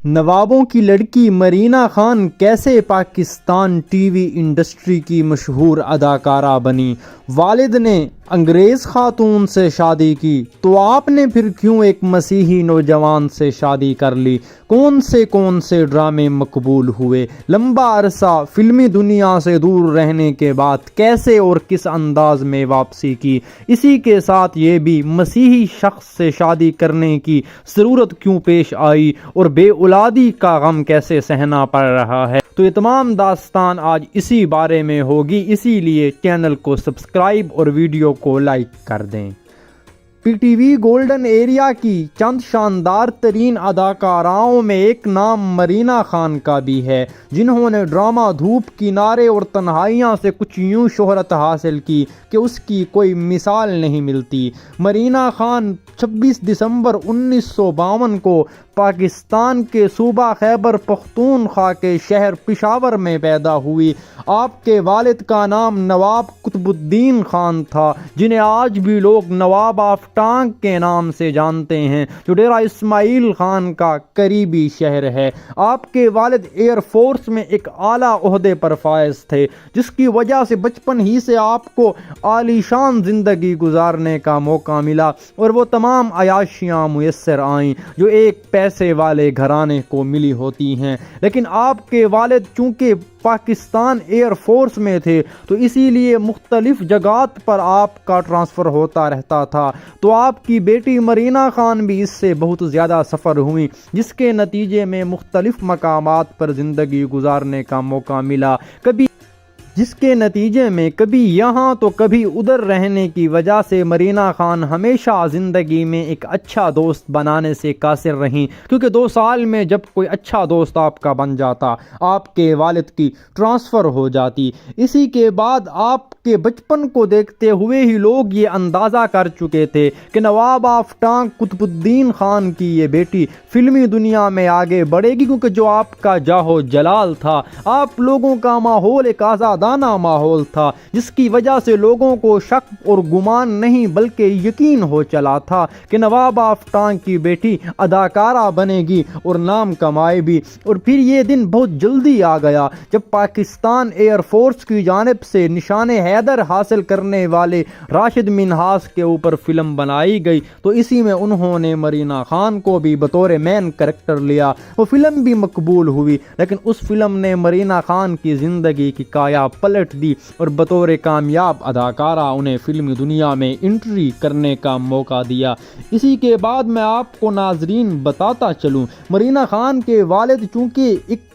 نوابوں کی لڑکی مرینا خان کیسے پاکستان ٹی وی انڈسٹری کی مشہور اداکارہ بنی؟ والد نے انگریز خاتون سے شادی کی تو آپ نے پھر کیوں ایک مسیحی نوجوان سے شادی کر لی؟ کون سے ڈرامے مقبول ہوئے؟ لمبا عرصہ فلمی دنیا سے دور رہنے کے بعد کیسے اور کس انداز میں واپسی کی؟ اسی کے ساتھ یہ بھی مسیحی شخص سے شادی کرنے کی ضرورت کیوں پیش آئی اور بے اولادی کا غم کیسے سہنا پڑ رہا ہے؟ تو یہ تمام داستان آج اسی بارے میں ہوگی، اسی لیے چینل کو سبسکرائب اور ویڈیو کو لائک کر دیں۔ P T V golden area کی چند شاندار ترین اداکاراؤں میں ایک نام مرینا خان کا بھی ہے، جنہوں نے ڈرامہ دھوپ کنارے اور تنہائیاں سے کچھ یوں شہرت حاصل کی کہ اس کی کوئی مثال نہیں ملتی۔ مرینا خان 26 دسمبر 1952 کو پاکستان کے صوبہ خیبر پختونخوا کے شہر پشاور میں پیدا ہوئی۔ آپ کے والد کا نام نواب قطب الدین خان تھا، جنہیں آج بھی لوگ نواب آف ٹانک کے نام سے جانتے ہیں، جو ڈیرہ اسماعیل خان کا قریبی شہر ہے۔ آپ کے والد ایئر فورس میں ایک اعلیٰ عہدے پر فائز تھے، جس کی وجہ سے بچپن ہی سے آپ کو عالی شان زندگی گزارنے کا موقع ملا اور وہ تمام عیاشیاں میسر آئیں جو ایک پیسے والے گھرانے کو ملی ہوتی ہیں۔ لیکن آپ کے والد چونکہ پاکستان ایئر فورس میں تھے تو اسی لیے مختلف جگہات پر آپ کا ٹرانسفر ہوتا رہتا تھا، تو آپ کی بیٹی مرینا خان بھی اس سے بہت زیادہ سفر ہوئی، جس کے نتیجے میں مختلف مقامات پر زندگی گزارنے کا موقع ملا، جس کے نتیجے میں کبھی یہاں تو کبھی ادھر رہنے کی وجہ سے مرینا خان ہمیشہ زندگی میں ایک اچھا دوست بنانے سے قاصر رہیں، کیونکہ 2 سال میں جب کوئی اچھا دوست آپ کا بن جاتا، آپ کے والد کی ٹرانسفر ہو جاتی۔ اسی کے بعد آپ کے بچپن کو دیکھتے ہوئے ہی لوگ یہ اندازہ کر چکے تھے کہ نواب آف ٹانک قطب الدین خان کی یہ بیٹی فلمی دنیا میں آگے بڑھے گی، کیونکہ جو آپ کا جاہو جلال تھا، آپ لوگوں کا ماحول ایک آزادانہ ماحول تھا، جس کی وجہ سے لوگوں کو شک اور گمان نہیں بلکہ یقین ہو چلا تھا کہ نواب آف ٹانک کی بیٹی اداکارہ بنے گی اور نام کمائے بھی۔ اور پھر یہ دن بہت جلدی آ گیا جب پاکستان ایئر فورس کی جانب سے نشان حیدر حاصل کرنے والے راشد منہاس کے اوپر فلم بنائی گئی، تو اسی میں انہوں نے مرینا خان کو بھی بطور مین کریکٹر لیا۔ وہ فلم بھی مقبول ہوئی، لیکن اس فلم نے مرینا خان کی زندگی کی کایا پلٹ دی اور بطور کامیاب اداکارہ انہیں فلمی دنیا میں انٹری کرنے کا موقع دیا۔ اسی کے بعد میں آپ کو ناظرین بتاتا چلوں، مرینا خان کے والد چونکہ ایک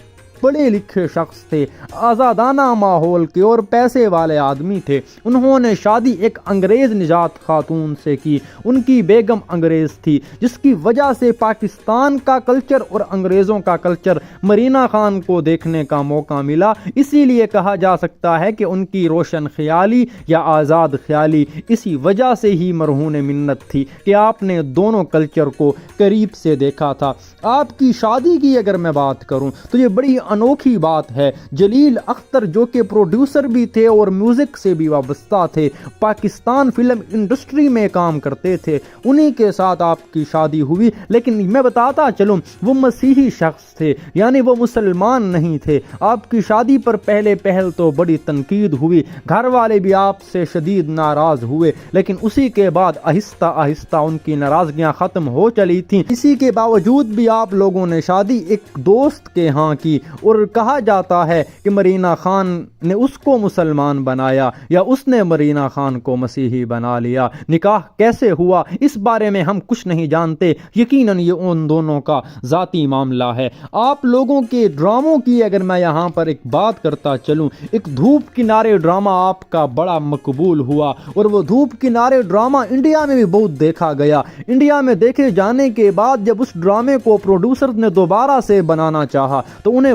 پڑھے لکھے شخص تھے، آزادانہ ماحول کے اور پیسے والے آدمی تھے، انہوں نے شادی ایک انگریز نژاد خاتون سے کی۔ ان کی بیگم انگریز تھی، جس کی وجہ سے پاکستان کا کلچر اور انگریزوں کا کلچر مرینا خان کو دیکھنے کا موقع ملا۔ اسی لیے کہا جا سکتا ہے کہ ان کی روشن خیالی یا آزاد خیالی اسی وجہ سے ہی مرہون منت تھی کہ آپ نے دونوں کلچر کو قریب سے دیکھا تھا۔ آپ کی شادی کی اگر میں بات کروں تو یہ بڑی انوکھی بات ہے۔ جلیل اختر جو کہ پروڈیوسر بھی تھے اور میوزک سے بھی وابستہ تھے، پاکستان فلم انڈسٹری میں کام کرتے تھے، انہی کے ساتھ آپ کی شادی ہوئی۔ لیکن میں بتاتا چلوں، وہ مسیحی شخص تھے، یعنی وہ مسلمان نہیں تھے۔ آپ کی شادی پر پہل تو بڑی تنقید ہوئی، گھر والے بھی آپ سے شدید ناراض ہوئے، لیکن اسی کے بعد آہستہ آہستہ ان کی ناراضگیاں ختم ہو چلی تھیں۔ اسی کے باوجود بھی آپ لوگوں نے شادی ایک دوست کے ہاں کی، اور کہا جاتا ہے کہ مرینا خان نے اس کو مسلمان بنایا یا اس نے مرینا خان کو مسیحی بنا لیا۔ نکاح کیسے ہوا اس بارے میں ہم کچھ نہیں جانتے، یقیناً یہ ان دونوں کا ذاتی معاملہ ہے۔ آپ لوگوں کے ڈراموں کی اگر میں یہاں پر ایک بات کرتا چلوں، ایک دھوپ کنارے ڈرامہ آپ کا بڑا مقبول ہوا، اور وہ دھوپ کنارے ڈرامہ انڈیا میں بھی بہت دیکھا گیا۔ انڈیا میں دیکھے جانے کے بعد جب اس ڈرامے کو پروڈیوسر نے دوبارہ سے بنانا چاہا تو انہیں